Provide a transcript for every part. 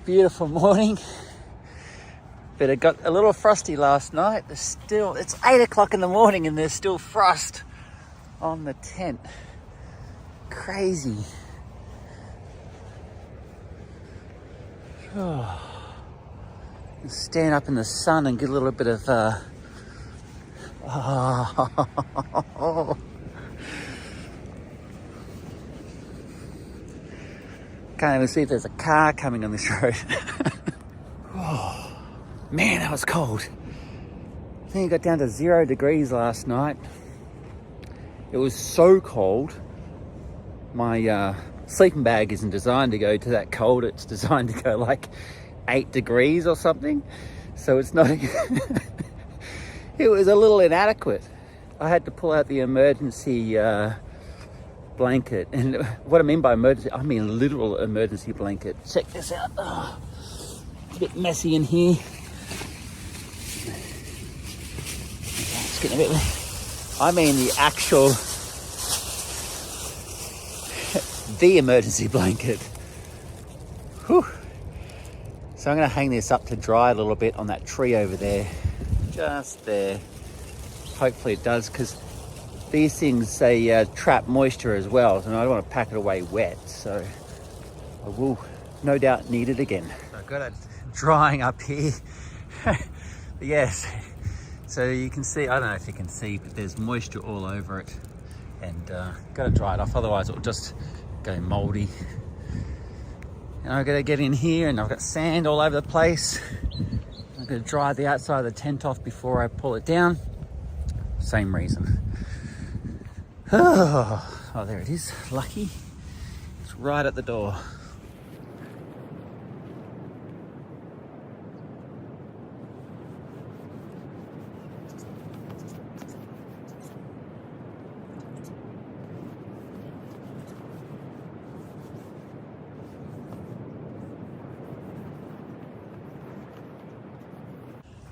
Beautiful morning, but it got a little frosty last night. It's 8 o'clock in the morning and there's still frost on the tent. Crazy. Stand up in the sun and get a little bit of can't even see if there's a car coming on this road. Oh, man, that was cold. I think it got down to 0 degrees last night. It was so cold. My sleeping bag isn't designed to go to that cold. It's designed to go like 8 degrees or something. So it's not, it was a little inadequate. I had to pull out the emergency blanket. And what I mean by emergency, I mean literal emergency blanket. Check this out. Oh, it's a bit messy in here. It's getting a bit, I mean the actual, the emergency blanket. Whew. So I'm going to hang this up to dry a little bit on that tree over there. Just there. Hopefully it does, because these things, they trap moisture as well, and I don't want to pack it away wet, so I will no doubt need it again. So I've got it drying up here. Yes, so you can see, I don't know if you can see, but there's moisture all over it, and got to dry it off, otherwise it'll just go moldy. And I've got to get in here, and I've got sand all over the place. I'm going to dry the outside of the tent off before I pull it down. Same reason. Oh, there it is. Lucky. It's right at the door.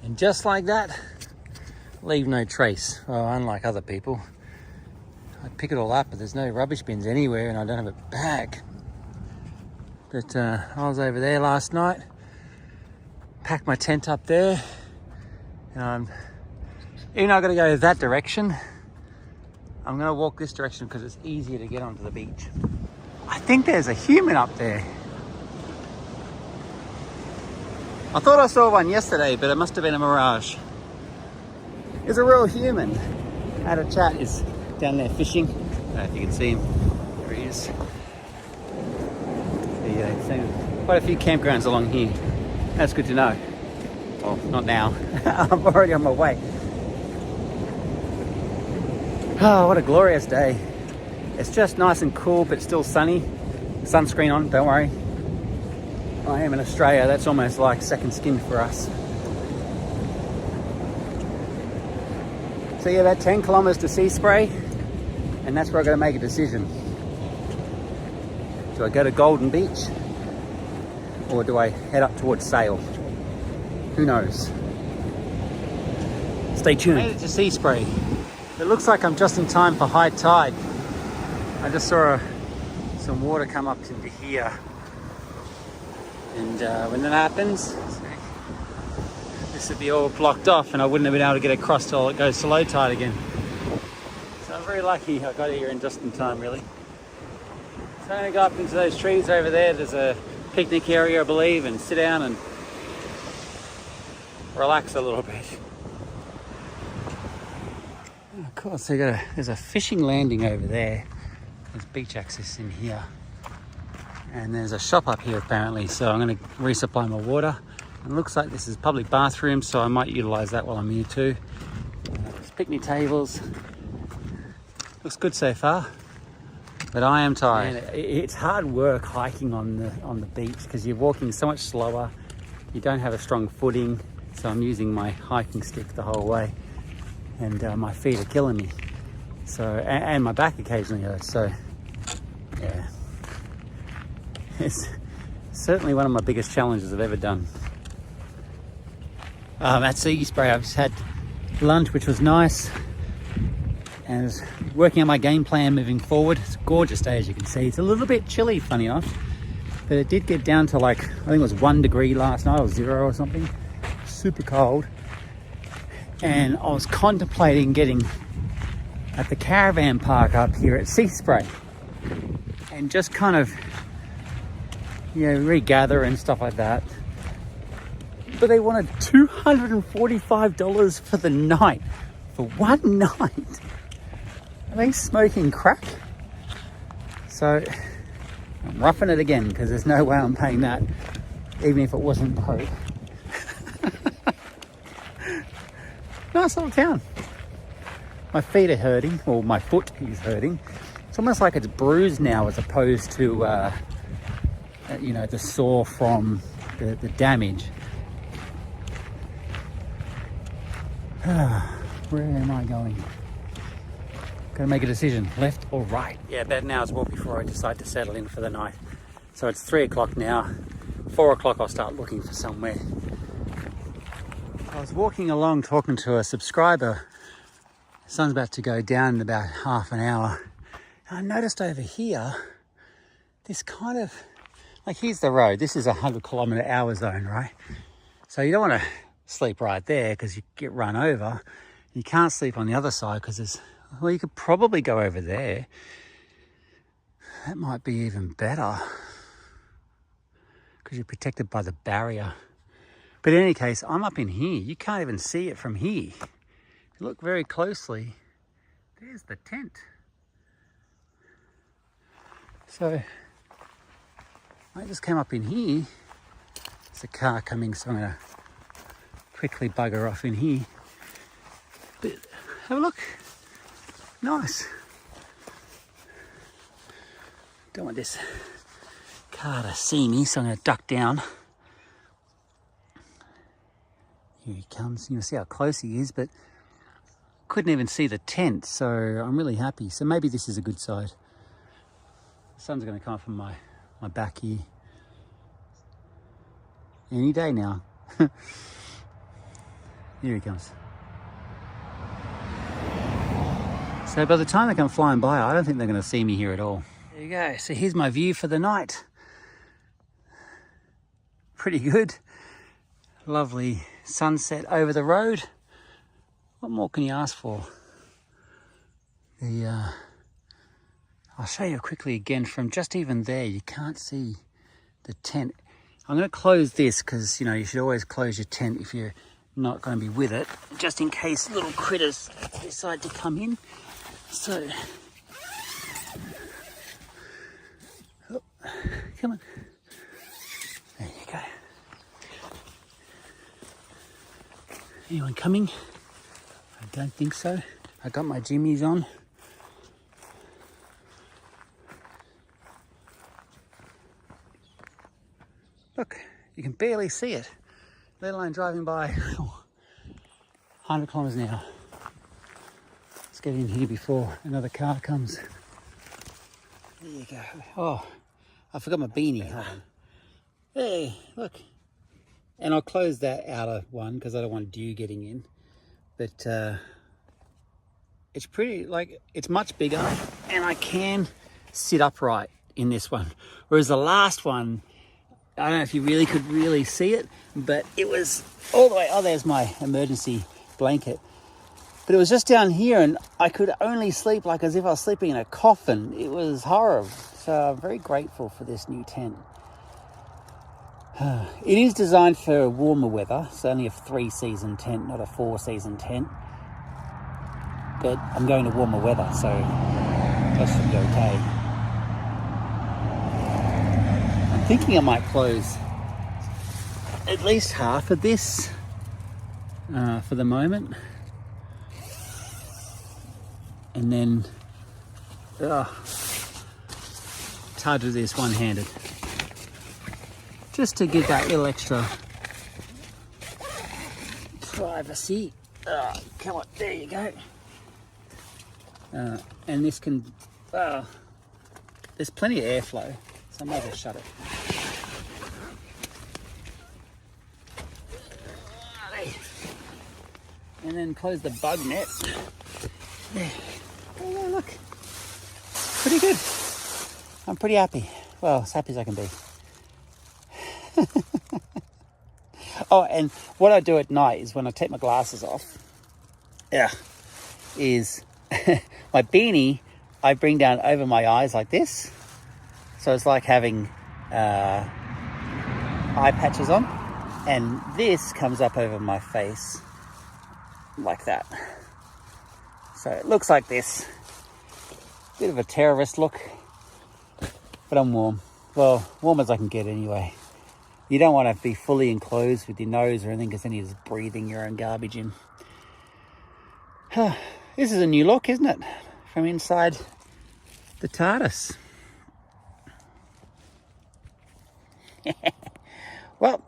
And just like that, leave no trace. Well, unlike other people, I pick it all up, but there's no rubbish bins anywhere, and I don't have a bag. But I was over there last night, packed my tent up there, and even though I've got to go that direction, I'm going to walk this direction because it's easier to get onto the beach. I think there's a human up there. I thought I saw one yesterday, but it must have been a mirage. There's a real human. I had a chat. He's down there fishing. I don't know if you can see him. There he is. So quite a few campgrounds along here. That's good to know. Well, not now. I'm already on my way. Oh, what a glorious day. It's just nice and cool, but still sunny. Sunscreen on, don't worry. I am in Australia. That's almost like second skin for us. So yeah, about 10 kilometers to Seaspray, and that's where I've got to make a decision. Do I go to Golden Beach, or do I head up towards Sail? Who knows? Stay tuned. I made it to Seaspray. It looks like I'm just in time for high tide. I just saw some water come up into here. And when that happens, this would be all blocked off and I wouldn't have been able to get across till it goes to low tide again. So I'm very lucky I got here in just in time, really. So I'm going to go up into those trees over there. There's a picnic area, I believe, and sit down and relax a little bit. Oh, of course, so there's a fishing landing over there. There's beach access in here. And there's a shop up here apparently, so I'm going to resupply my water. It looks like this is public bathroom, so I might utilise that while I'm here too. There's picnic tables. Looks good so far, but I am tired. Man, it's hard work hiking on the beach because you're walking so much slower. You don't have a strong footing, so I'm using my hiking stick the whole way, and my feet are killing me. So and my back occasionally hurts. So yeah. It's certainly one of my biggest challenges I've ever done. At Seaspray, I've just had lunch, which was nice, and I was working on my game plan moving forward. It's a gorgeous day, as you can see. It's a little bit chilly, funny enough. But it did get down to like, I think it was 1 degree last night, or 0 or something. Super cold. And I was contemplating getting at the caravan park up here at Seaspray and just kind of, you know, regather and stuff like that. But they wanted $245 for the night, for one night. Are they smoking crack? So I'm roughing it again because there's no way I'm paying that, even if it wasn't Coke. Nice little town. My feet are hurting, or my foot is hurting. It's almost like it's bruised now as opposed to, you know, the sore from the damage. Where am I going? Gotta make a decision, left or right. Yeah, about an hour's walk before I decide to settle in for the night. So it's 3 o'clock now. 4 o'clock I'll start looking for somewhere. I was walking along talking to a subscriber. The sun's about to go down in about half an hour. And I noticed over here, this kind of, like here's the road. This is a 100-kilometre-hour zone, right? So you don't want to sleep right there because you get run over. You can't sleep on the other side because there's, well, you could probably go over there. That might be even better because you're protected by the barrier. But in any case, I'm up in here. You can't even see it from here. If you look very closely, there's the tent. So I just came up in here. There's a car coming, so I'm going to quickly bugger off in here. But have a look. Nice. Don't want this car to see me, so I'm going to duck down. Here he comes. You can see how close he is, but couldn't even see the tent, so I'm really happy. So maybe this is a good side. The sun's going to come up from my back here any day now. Here he comes. So by the time they come flying by, I don't think they're going to see me here at all. There you go. So here's my view for the night. Pretty good. Lovely sunset over the road. What more can you ask for? I'll show you quickly again from just even there. You can't see the tent. I'm going to close this because, you know, you should always close your tent if you're not going to be with it, just in case little critters decide to come in. So, oh, come on. There you go. Anyone coming? I don't think so. I got my jimmies on. Look, you can barely see it, let alone driving by 100 kilometres an hour. Let's get in here before another car comes. There you go. Oh, I forgot my beanie. Hold on. Hey, look. And I'll close that outer one because I don't want dew getting in. But it's pretty, like, it's much bigger and I can sit upright in this one. Whereas the last one, I don't know if you really could really see it, but it was all the way, oh, there's my emergency blanket. But it was just down here and I could only sleep like as if I was sleeping in a coffin. It was horrible. So I'm very grateful for this new tent. It is designed for warmer weather. It's only a 3-season tent, not a 4-season tent. But I'm going to warmer weather, so that should be okay. I'm thinking I might close at least half of this for the moment. And then, it's hard to do this one-handed. Just to give that little extra privacy. Come on, there you go. And this can, there's plenty of airflow, so I might as well shut it. And then close the bug net. There. Oh, look. Pretty good. I'm pretty happy. Well, as happy as I can be. Oh, and what I do at night is when I take my glasses off, is my beanie I bring down over my eyes like this. So it's like having eye patches on. And this comes up over my face like that. So it looks like this. Bit of a terrorist look, but I'm warm. Well, warm as I can get anyway. You don't want to be fully enclosed with your nose or anything, because then you're just breathing your own garbage in. This is a new look, isn't it? From inside the TARDIS. Well,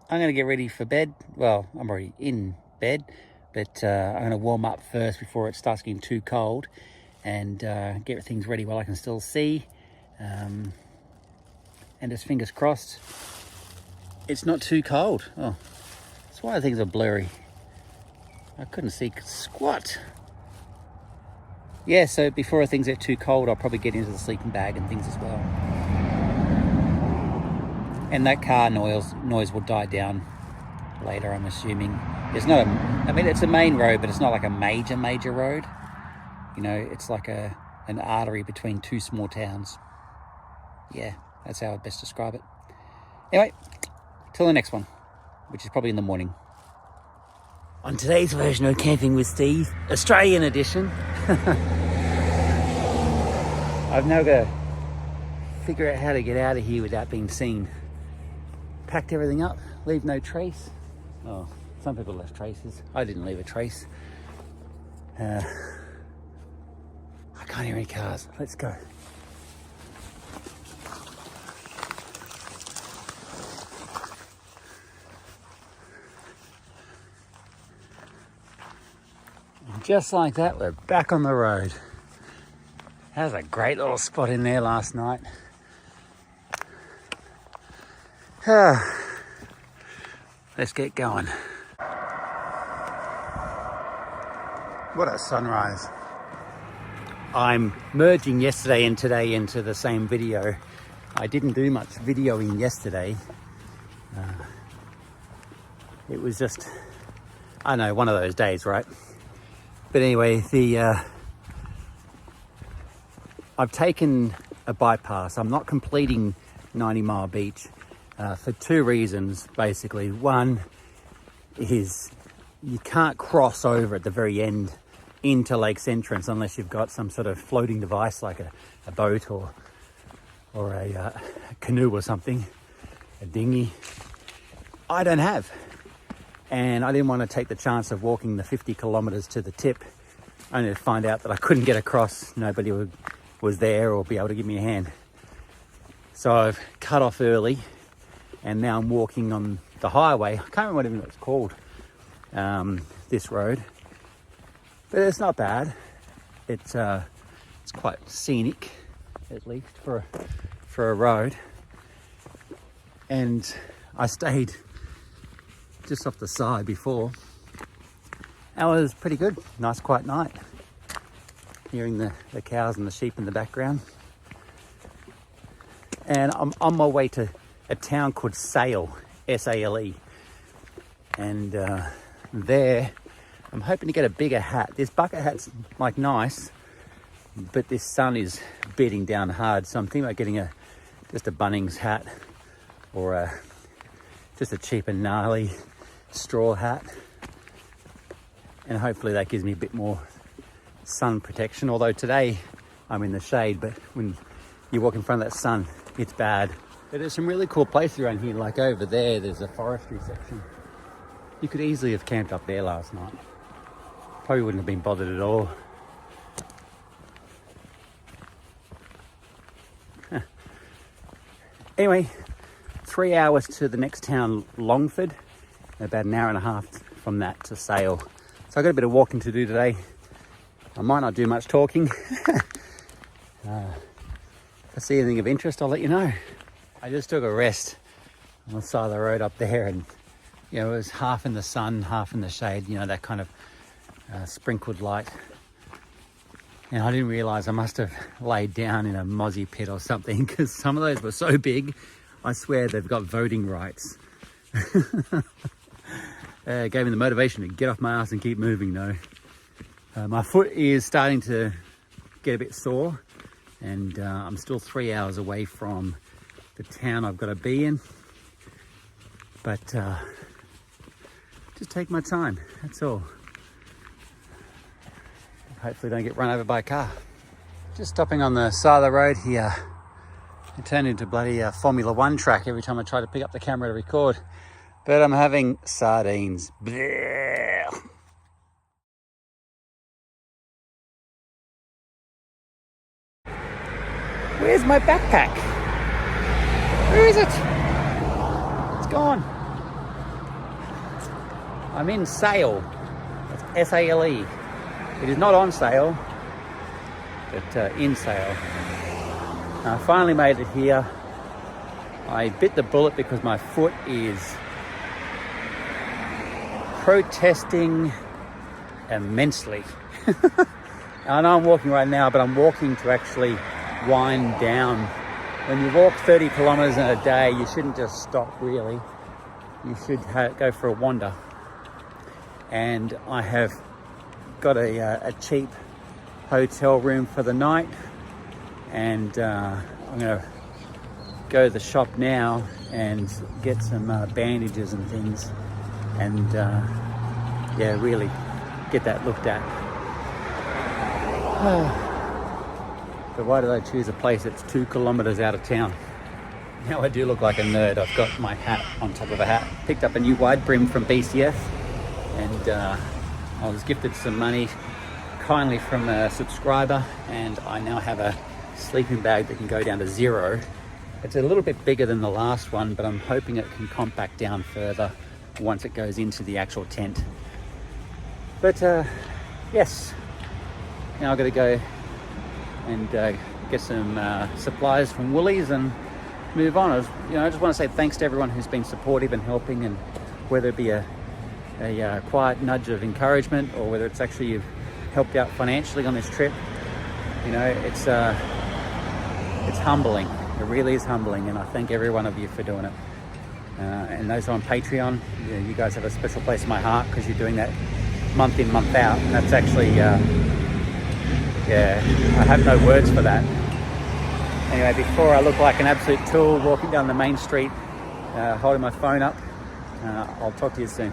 I'm going to get ready for bed. Well, I'm already in bed, but I'm going to warm up first before it starts getting too cold, and get things ready while I can still see. And just fingers crossed it's not too cold. Oh, that's why things are blurry. I couldn't see squat. Yeah, so before things get too cold, I'll probably get into the sleeping bag and things as well. And that car noise will die down later, I'm assuming. It's not I mean, it's a main road, but it's not like a major road. You know, it's like an artery between two small towns. Yeah, that's how I'd best describe it. Anyway, till the next one, which is probably in the morning. On today's version of Camping with Steve, Australian edition, I've now got to figure out how to get out of here without being seen. Packed everything up, leave no trace. Oh, some people left traces. I didn't leave a trace. I can't hear any cars. Let's go. Just like that, we're back on the road. That was a great little spot in there last night. Let's get going. What a sunrise. I'm merging yesterday and today into the same video. I didn't do much videoing yesterday. It was just, I don't know, one of those days, right? But anyway, I've taken a bypass. I'm not completing 90 Mile Beach for two reasons, basically. One is you can't cross over at the very end into Lake's entrance unless you've got some sort of floating device like a boat or a canoe or something, a dinghy. I don't have. And I didn't want to take the chance of walking the 50 kilometers to the tip only to find out that I couldn't get across. Nobody was there or be able to give me a hand. So I've cut off early, and now I'm walking on the highway. I can't remember what even it's called, this road, but it's not bad. It's quite scenic, at least for a road. And I stayed just off the side before. That was pretty good. Nice quiet night. Hearing the cows and the sheep in the background. And I'm on my way to a town called Sale, S-A-L-E. And there, I'm hoping to get a bigger hat. This bucket hat's like nice, but this sun is beating down hard. So I'm thinking about getting just a Bunnings hat, or just a cheap and gnarly straw hat. And hopefully that gives me a bit more sun protection. Although today I'm in the shade, but when you walk in front of that sun, it's bad. But there's some really cool places around here. Like over there's a forestry section. You could easily have camped up there last night. Probably wouldn't have been bothered at all. Anyway, 3 hours to the next town, Longford. About an hour and a half from that to Sale. So I've got a bit of walking to do today. I might not do much talking. If I see anything of interest, I'll let you know. I just took a rest on the side of the road up there, and you know, it was half in the sun, half in the shade, you know, that kind of sprinkled light. And I didn't realise I must have laid down in a mozzie pit or something, because some of those were so big I swear they've got voting rights. Gave me the motivation to get off my ass and keep moving though. My foot is starting to get a bit sore, and I'm still 3 hours away from the town I've got to be in. But just take my time, that's all. Hopefully don't get run over by a car. Just stopping on the side of the road here. It turned into bloody Formula One track every time I try to pick up the camera to record. But I'm having sardines. Blech. Where's my backpack? Where is it? It's gone. I'm in sale. It's S-A-L-E. It is not on sale, but in sale. I finally made it here. I bit the bullet because my foot is protesting immensely. I know I'm walking right now, but I'm walking to actually wind down. When you walk 30 kilometers in a day, you shouldn't just stop really. You should go for a wander. And I have got a cheap hotel room for the night, and I'm going to go to the shop now and get some bandages and things, and yeah, really get that looked at. But why did I choose a place that's 2 kilometers out of town? Now I do look like a nerd. I've got my hat on top of a hat. Picked up a new wide-brim from BCF, and I was gifted some money kindly from a subscriber, and I now have a sleeping bag that can go down to 0. It's a little bit bigger than the last one, but I'm hoping it can compact down further once it goes into the actual tent. But yes, now I've got to go and get some supplies from Woolies and move on. I just want to say thanks to everyone who's been supportive and helping, and whether it be a quiet nudge of encouragement, or whether it's actually you've helped out financially on this trip. It's humbling. It really is humbling, and I thank every one of you for doing it. And those on Patreon, you guys have a special place in my heart, because you're doing that month in, month out. And that's actually, yeah, I have no words for that. Anyway, before I look like an absolute tool walking down the main street, holding my phone up, I'll talk to you soon.